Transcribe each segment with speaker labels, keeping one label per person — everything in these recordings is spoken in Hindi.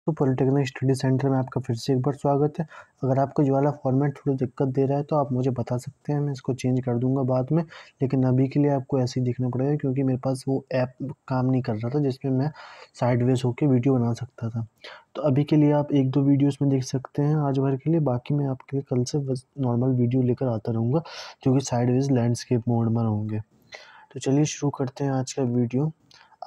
Speaker 1: तो पॉलिटेक्निक स्टडी सेंटर में आपका फिर से एक बार स्वागत है। अगर आपको ये वाला फॉर्मेट थोड़ी दिक्कत दे रहा है तो आप मुझे बता सकते हैं, मैं इसको चेंज कर दूंगा बाद में। लेकिन अभी के लिए आपको ऐसे ही देखना पड़ेगा क्योंकि मेरे पास वो ऐप काम नहीं कर रहा था जिसमें मैं साइडवेज होकर वीडियो बना सकता था। तो अभी के लिए आप 1-2 वीडियोज़ में देख सकते हैं आज भर के लिए। बाकी मैं आपके लिए कल से बस नॉर्मल वीडियो लेकर आता रहूँगा जो कि साइडवेज लैंडस्केप मोड में होंगे। तो चलिए शुरू करते हैं आज का वीडियो।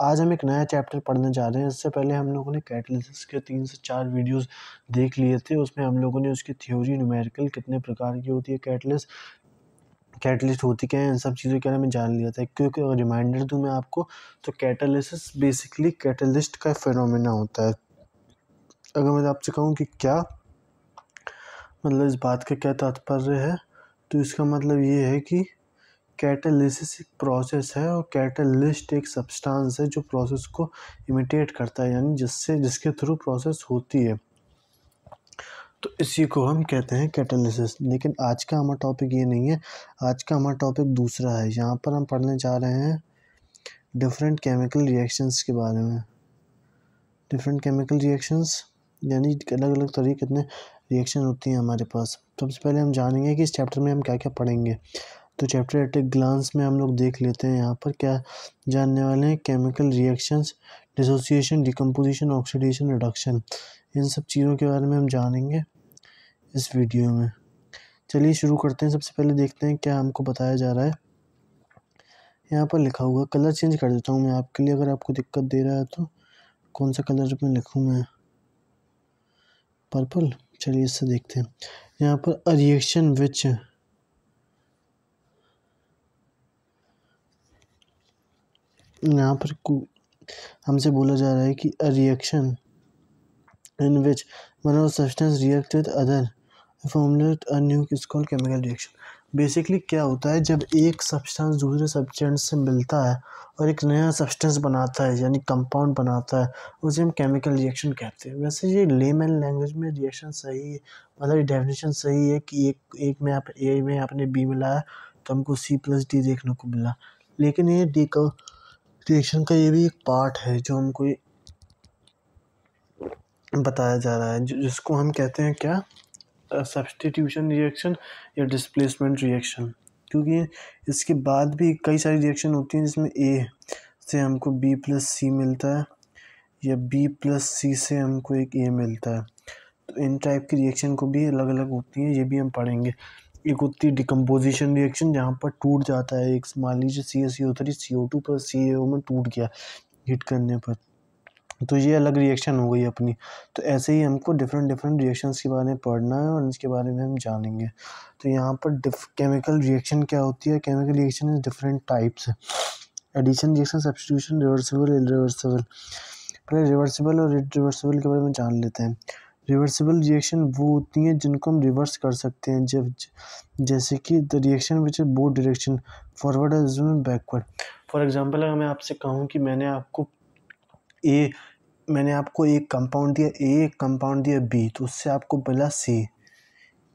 Speaker 1: आज हम एक नया चैप्टर पढ़ने जा रहे हैं। इससे पहले हम लोगों ने कैटालिसिस के 3 से 4 वीडियोस देख लिए थे। उसमें हम लोगों ने उसकी थ्योरी, न्यूमेरिकल कितने प्रकार की होती है कैटलिस्ट होती क्या है, इन सब चीज़ों के बारे में जान लिया था। क्योंकि अगर रिमाइंडर दूँ मैं आपको, तो कैटालिसिस बेसिकली कैटलिस्ट का फिनोमेना होता है। अगर मैं आपसे कहूँ कि क्या मतलब इस बात का क्या तात्पर्य है, तो इसका मतलब ये है कि कैटालिसिस एक प्रोसेस है और कैटालिस्ट एक सब्सटेंस है जो प्रोसेस को इमिटेट करता है, यानी जिसके थ्रू प्रोसेस होती है। तो इसी को हम कहते हैं कैटालिसिस। लेकिन आज का हमारा टॉपिक ये नहीं है, आज का हमारा टॉपिक दूसरा है। यहाँ पर हम पढ़ने जा रहे हैं डिफरेंट केमिकल रिएक्शंस के बारे में। डिफरेंट केमिकल रिएक्शंस यानी अलग अलग तरह की कितने रिएक्शन होती हैं हमारे पास। सबसे पहले हम जानेंगे कि इस चैप्टर में हम क्या क्या पढ़ेंगे। तो चैप्टर एट ए ग्लांस में हम लोग देख लेते हैं। यहाँ पर क्या जानने वाले हैं, chemical reactions, dissociation, decomposition, oxidation, reduction, इन सब चीज़ों के बारे में हम जानेंगे इस वीडियो में। चलिए शुरू करते हैं। सबसे पहले देखते हैं क्या हमको बताया जा रहा है। यहाँ पर लिखा हुआ, कलर चेंज कर देता हूँ मैं आपके लिए, अगर आपको दिक्कत दे रहा है तो। कौन सा कलर में लिखूँ मैं? पर्पल। चलिए इससे देखते हैं। यहाँ पर अ रिएक्शन विच, यहाँ पर हमसे बोला जा रहा है कि a reaction in which one of substance react with other formulate a new is called chemical reaction. Basically क्या होता है, जब एक सब्सटेंस दूसरे सब्सटेंस से मिलता है और एक नया सब्सटेंस बनाता है यानी कंपाउंड बनाता है, उसे हम केमिकल रिएक्शन कहते हैं। वैसे ये लेमन लैंग्वेज में रिएक्शन सही है, मतलब डेफिनेशन सही है कि एक में आप ए में आपने बी मिलाया तो हमको C+D देखने को मिला। लेकिन ये रिएक्शन का ये भी एक पार्ट है जो हमको बताया जा रहा है, जिसको हम कहते हैं क्या, सब्स्टिट्यूशन रिएक्शन या डिस्प्लेसमेंट रिएक्शन। क्योंकि इसके बाद भी कई सारी रिएक्शन होती हैं जिसमें ए से हमको B+C मिलता है या B+C से हमको एक ए मिलता है। तो इन टाइप की रिएक्शन को भी अलग अलग होती हैं, ये भी हम पढ़ेंगे। एक होती है डिकम्पोजिशन रिएक्शन, जहाँ पर टूट जाता है एक, मान लीजिए CaCO3 CO2 + CaO में टूट गया हीट करने पर, तो ये अलग रिएक्शन हो गई अपनी। तो ऐसे ही हमको डिफरेंट रिएक्शंस के बारे में पढ़ना है और इसके बारे में हम जानेंगे। तो यहाँ पर केमिकल रिएक्शन क्या होती है। Chemical reaction is different types. Addition reaction, substitution, reversible, irreversible. पहले रिवर्सिबल और इरिवर्सिबल के बारे में जान लेते हैं। रिवर्सिबल रिएक्शन वो होती हैं जिनको हम रिवर्स कर सकते हैं, जब जैसे कि the reaction which is both direction, forward and backward. For example अगर मैं आपसे कहूँ कि मैंने आपको एक कंपाउंड दिया ए, एक कंपाउंड दिया बी, तो उससे आपको मिला सी।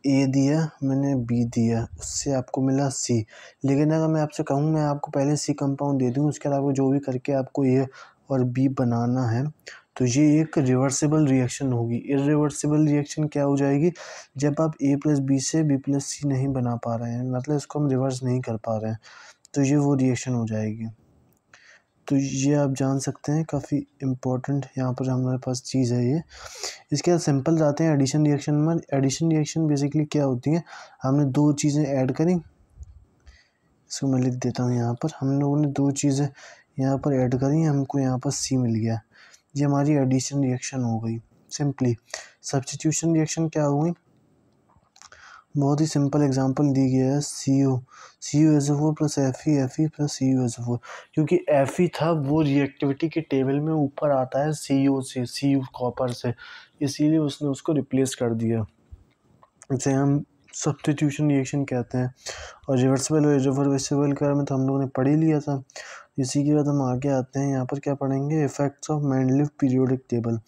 Speaker 1: ए दिया मैंने, बी दिया, उससे आपको मिला सी। लेकिन अगर मैं आपसे कहूँ मैं आपको पहले सी कंपाउंड दे दूँ, उसके अलावा जो भी करके आपको ए और बी बनाना है, तो ये एक रिवर्सिबल रिएक्शन होगी। इरिवर्सिबल रिएक्शन क्या हो जाएगी, जब आप A+B से B+C नहीं बना पा रहे हैं, मतलब इसको हम रिवर्स नहीं कर पा रहे हैं, तो ये वो रिएक्शन हो जाएगी। तो ये आप जान सकते हैं, काफ़ी इम्पोर्टेंट यहाँ पर हमारे पास चीज़ है ये। इसके बाद सिंपल जाते हैं एडिशन रिएक्शन में। एडिशन रिएक्शन बेसिकली क्या होती है, हमने दो चीज़ें ऐड करी, इसको मैं लिख देता हूँ यहाँ पर। हम लोगों ने दो चीज़ें यहाँ पर ऐड करी, हमको यहाँ पर C मिल गया, ये हमारी एडिशन रिएक्शन हो गई सिंपली। सब्स्टिट्यूशन रिएक्शन क्या हो गई, बहुत ही सिंपल एग्जांपल दी गया है, CuSO4 + Fe + CuSO4। क्योंकि Fe था वो रिएक्टिविटी के टेबल में ऊपर आता है Cu कॉपर से, इसीलिए उसने उसको रिप्लेस कर दिया। इसे हम सब्स्टिट्यूशन रिएक्शन कहते हैं। और रिवर्सिबल और इरिवर्सिबल के बारे में तो हम लोगों ने पढ़ ही लिया था। इसी के बाद हम आगे आते हैं, यहाँ पर क्या पढ़ेंगे, effects of Mendeleev periodic table.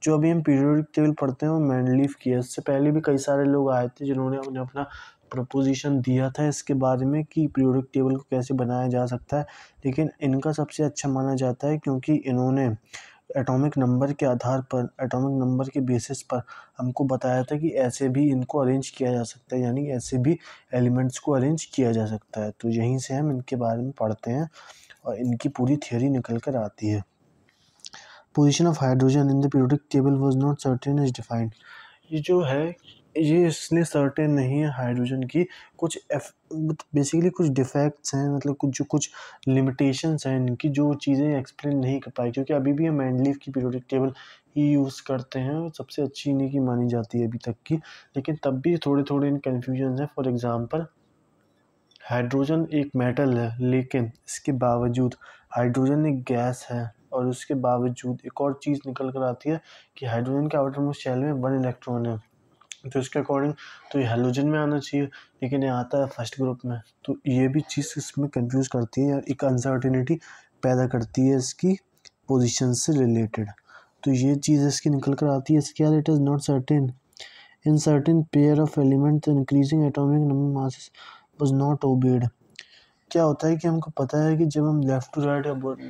Speaker 1: जो अभी हम पीरियोडिक टेबल पढ़ते हैं वो मेंडलीव की है। इससे पहले भी कई सारे लोग आए थे जिन्होंने उन्हें अपना प्रपोजिशन दिया था इसके बारे में कि पीरियोडिक टेबल को कैसे बनाया जा सकता है। लेकिन इनका सबसे अच्छा माना जाता है क्योंकि इन्होंने एटॉमिक नंबर के आधार पर, एटॉमिक नंबर के बेसिस पर हमको बताया था कि ऐसे भी इनको अरेंज किया जा सकता है, यानी ऐसे भी एलिमेंट्स को अरेंज किया जा सकता है। तो यहीं से हम इनके बारे में पढ़ते हैं और इनकी पूरी थियोरी निकल कर आती है। Position of hydrogen in the periodic table was not certain age defined. ये जो है ये इसलिए सर्टेन नहीं है हाइड्रोजन की, कुछ बेसिकली कुछ डिफेक्ट्स हैं, मतलब कुछ लिमिटेशंस हैं इनकी, जो चीज़ें एक्सप्लेन नहीं कर पाई, क्योंकि अभी भी हम मेंडलीव की पीरियोडिक टेबल ही यूज़ करते हैं, सबसे अच्छी इन्हीं की मानी जाती है अभी तक की, लेकिन तब भी थोड़े थोड़े इन कन्फ्यूजन है। फॉर एग्ज़ाम्पल हाइड्रोजन एक मेटल है, लेकिन इसके बावजूद हाइड्रोजन एक गैस है, और उसके बावजूद एक और चीज़ निकल कर आती है कि हाइड्रोजन के आउटर मोस्ट शेल में 1 इलेक्ट्रॉन है, तो इसके अकॉर्डिंग तो ये हैलोजन में आना चाहिए, लेकिन ये आता है फर्स्ट ग्रुप में। तो ये भी चीज़ इसमें कंफ्यूज करती है, एक अनसर्टिनिटी पैदा करती है इसकी पोजीशन से रिलेटेड। तो ये चीज़ इसकी निकल कर आती है। इसके बाद it is not certain in certain pair of element increasing atomic number masses was not obeyed. क्या होता है कि हमको पता है कि जब हम लेफ़्ट टू राइट या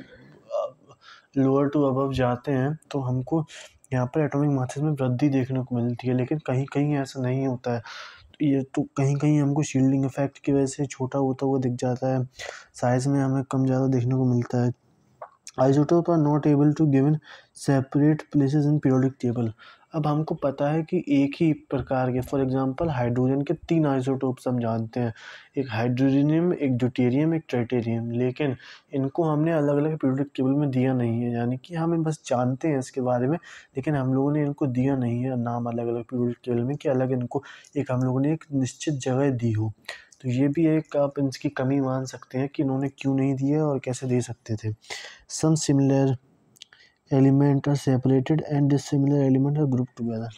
Speaker 1: लोअर टू अबव जाते हैं तो हमको यहाँ पर एटॉमिक मासेस में वृद्धि देखने को मिलती है, लेकिन कहीं कहीं ऐसा नहीं होता है। तो ये तो कहीं कहीं हमको शील्डिंग इफेक्ट की वजह से छोटा होता हुआ दिख जाता है, साइज़ में हमें कम ज़्यादा देखने को मिलता है। Isotope are not able to given separate places in periodic table. अब हमको पता है कि एक ही प्रकार के, फॉर एग्जांपल हाइड्रोजन के 3 आइसोटोप्स हम जानते हैं, एक हाइड्रोजनियम, एक ड्यूटेरियम, एक ट्राइटेरियम, लेकिन इनको हमने अलग अलग पीरियोडिक टेबल में दिया नहीं है, यानी कि हमें बस जानते हैं इसके बारे में, लेकिन हम लोगों ने इनको दिया नहीं है नाम अलग अलग पीरियोडिक टेबल में, कि अलग इनको एक हम लोगों ने एक निश्चित जगह दी हो। तो ये भी एक आप इसकी कमी मान सकते हैं कि इन्होंने क्यों नहीं दिया और कैसे दे सकते थे। Some similar elements are separated and dissimilar elements are grouped together.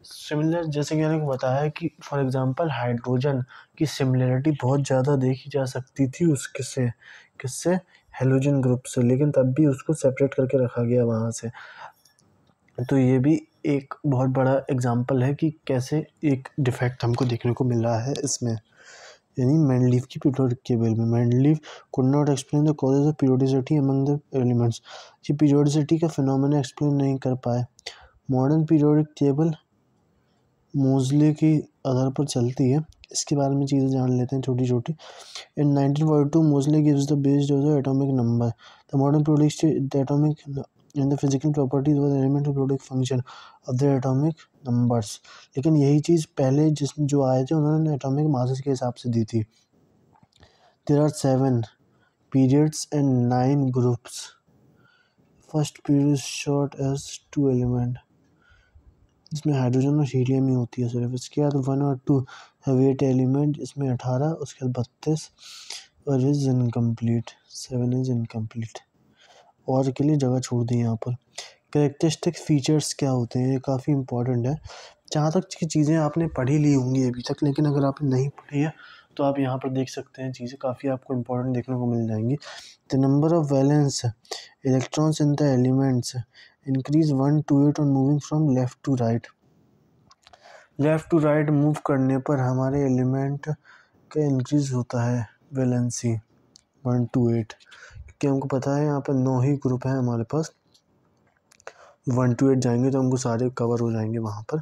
Speaker 1: Similar जैसे कि मैंने बताया कि फॉर एग्जांपल हाइड्रोजन की सिमिलरिटी बहुत ज़्यादा देखी जा सकती थी उसके से किससे हेलोजन ग्रुप से, लेकिन तब भी उसको सेपरेट करके रखा गया वहाँ से। तो ये भी एक बहुत बड़ा एग्जांपल है कि कैसे एक डिफेक्ट हमको देखने को मिला है इसमें, यानी मेंडलीव की पीरियोडिक टेबल में। Mendeleev could not explain the causes of periodicity among the elements. ये पीरियोडिसिटी का फिनोमेना एक्सप्लेन नहीं कर पाए। मॉडर्न पीरियोडिक टेबल मोज़ले के आधार पर चलती है, इसके बारे में चीज़ें जान लेते हैं छोटी छोटी। In 1942 Moseley gives the based of the atomic number. The modern periodic the atomic and the physical properties व the element of periodic function of the atomic numbers. लेकिन यही चीज़ पहले जो आए थे उन्होंने एटॉमिक मासेस के हिसाब से दी थी। There are 7 periods and 9 groups. First period is short as 2 element, इसमें हाइड्रोजन और हीलियम ही होती है सिर्फ। इसके बाद 1 और 2 वेट एलिमेंट, इसमें 18, उसके बाद 32 और इज इनकम्प्लीट, 7 इज इनकम्प्लीट, और के लिए जगह छोड़ दी यहाँ पर। कैरेक्टरिस्टिक फीचर्स क्या होते हैं, ये काफ़ी इंपॉर्टेंट है। जहाँ तक की चीज़ें आपने पढ़ी ली होंगी अभी तक, लेकिन अगर आपने नहीं पढ़ी है तो आप यहाँ पर देख सकते हैं, चीज़ें काफ़ी आपको इंपॉर्टेंट देखने को मिल जाएंगी। The number of valence electrons in the elements increase 1 to 8 on moving from left to right. Left to right move करने पर हमारे एलिमेंट का इंक्रीज होता है वैलेंसी 1 to 8, क्योंकि हमको पता है यहाँ पर 9 ही ग्रुप हैं हमारे पास। 1 to 8 जाएंगे तो हमको सारे कवर हो जाएंगे वहाँ पर।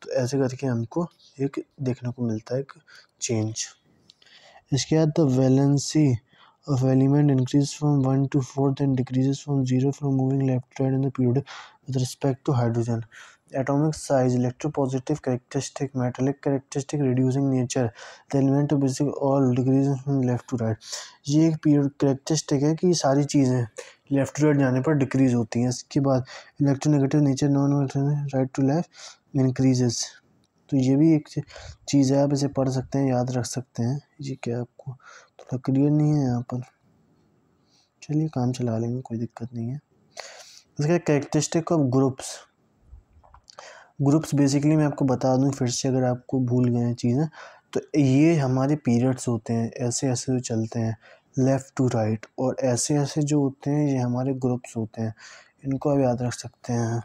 Speaker 1: तो ऐसे करके हमको एक देखने को मिलता है एक चेंज। इसके बाद the valency of element increase from 1 to 4 then decreases from 0 from moving left right in the period with respect to hydrogen. Atomic size, electropositive characteristic, metallic characteristic, reducing nature, the element of basic all decrease from left to right. ये एक पीरियड कैरेक्टरिस्टिक है कि सारी चीज़ें लेफ्ट टू राइट जाने पर डिक्रीज होती हैं। इसके बाद electronegative nature, non right to left increases. तो ये भी एक चीज़ है, आप इसे पढ़ सकते हैं, याद रख सकते हैं। ये क्या आपको थोड़ा क्लियर नहीं है यहाँ पर, चलिए काम चला लेंगे, कोई दिक्कत नहीं है। इसका characteristic of groups, groups basically मैं आपको बता दूं फिर से अगर आपको भूल गए हैं चीज़ें, तो ये हमारे पीरियड्स होते हैं, ऐसे ऐसे जो चलते हैं लेफ़्ट टू राइट, और ऐसे ऐसे जो होते हैं ये हमारे ग्रुप्स होते हैं, इनको आप याद रख सकते हैं।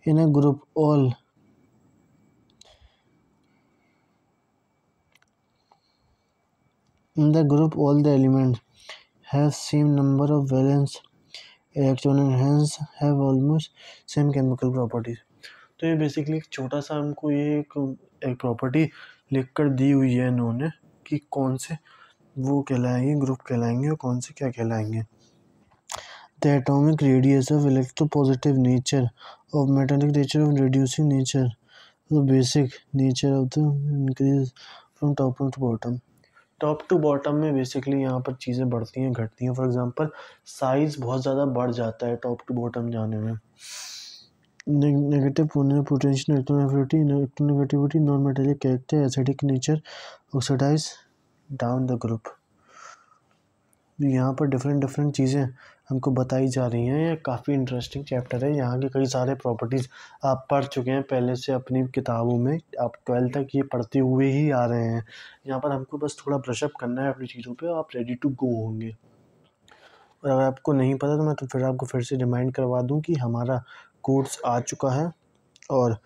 Speaker 1: In a group all in the group all the elements have same number of valence electron and hence have almost same chemical properties. तो ये बेसिकली एक छोटा सा हमको ये एक प्रॉपर्टी लिख कर दी हुई है इन्होंने कि कौन से वो कहलाएंगे, ग्रुप कहलाएंगे और कौन से क्या कहलाएंगे। The atomic radius of electropositive nature of metallic nature of reducing nature, the basic nature of the increase from top to bottom। Top to bottom में बेसिकली यहाँ पर चीज़ें बढ़ती हैं घटती हैं। फॉर एग्जांपल साइज़ बहुत ज़्यादा बढ़ जाता है टॉप टू बॉटम जाने में। Negative potential electronegativity non metallic character acidic nature oxidise down the group. यहाँ पर डिफरेंट चीज़ें हमको बताई जा रही हैं। ये काफ़ी इंटरेस्टिंग चैप्टर है। यहाँ के कई सारे प्रॉपर्टीज़ आप पढ़ चुके हैं पहले से अपनी किताबों में, आप 12th तक ये पढ़ते हुए ही आ रहे हैं। यहाँ पर हमको बस थोड़ा ब्रशअप करना है अपनी चीज़ों पे, आप रेडी टू गो होंगे। और अगर आपको नहीं पता तो मैं तो फिर आपको फिर से रिमाइंड करवा दूँ कि हमारा कोर्स आ चुका है और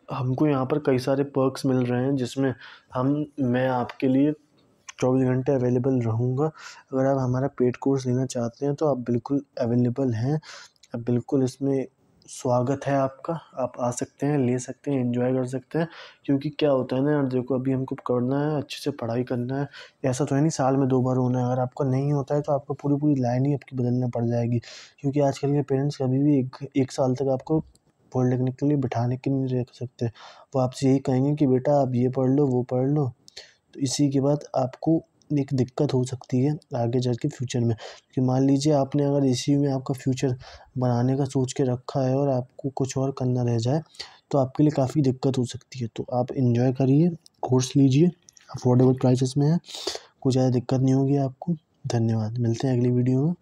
Speaker 1: हमको यहाँ पर कई सारे पर्क्स मिल रहे हैं जिसमें मैं आपके लिए 24 घंटे अवेलेबल रहूँगा। अगर आप हमारा पेड कोर्स लेना चाहते हैं तो आप बिल्कुल अवेलेबल हैं, अब बिल्कुल इसमें स्वागत है आपका। आप आ सकते हैं, ले सकते हैं, एंजॉय कर सकते हैं। क्योंकि क्या होता है ना यार, देखो अभी हमको करना है, अच्छे से पढ़ाई करना है। ऐसा तो है नहीं साल में 2 बार होना है। अगर आपका नहीं होता है तो आपको पूरी लाइन ही आपकी बदलना पड़ जाएगी। क्योंकि आजकल के पेरेंट्स कभी भी एक साल तक आपको पॉलिटेक्निक के लिए बिठाने के नहीं रख सकते। वो आपसे यही कहेंगे कि बेटा आप ये पढ़ लो, वो पढ़ लो। तो इसी के बाद आपको एक दिक्कत हो सकती है आगे चल के फ्यूचर में। कि मान लीजिए आपने अगर इसी में आपका फ्यूचर बनाने का सोच के रखा है और आपको कुछ और करना रह जाए तो आपके लिए काफ़ी दिक्कत हो सकती है। तो आप एंजॉय करिए, कोर्स लीजिए, अफोर्डेबल प्राइसेस में है, कुछ ज़्यादा दिक्कत नहीं होगी आपको। धन्यवाद, मिलते हैं अगली वीडियो में।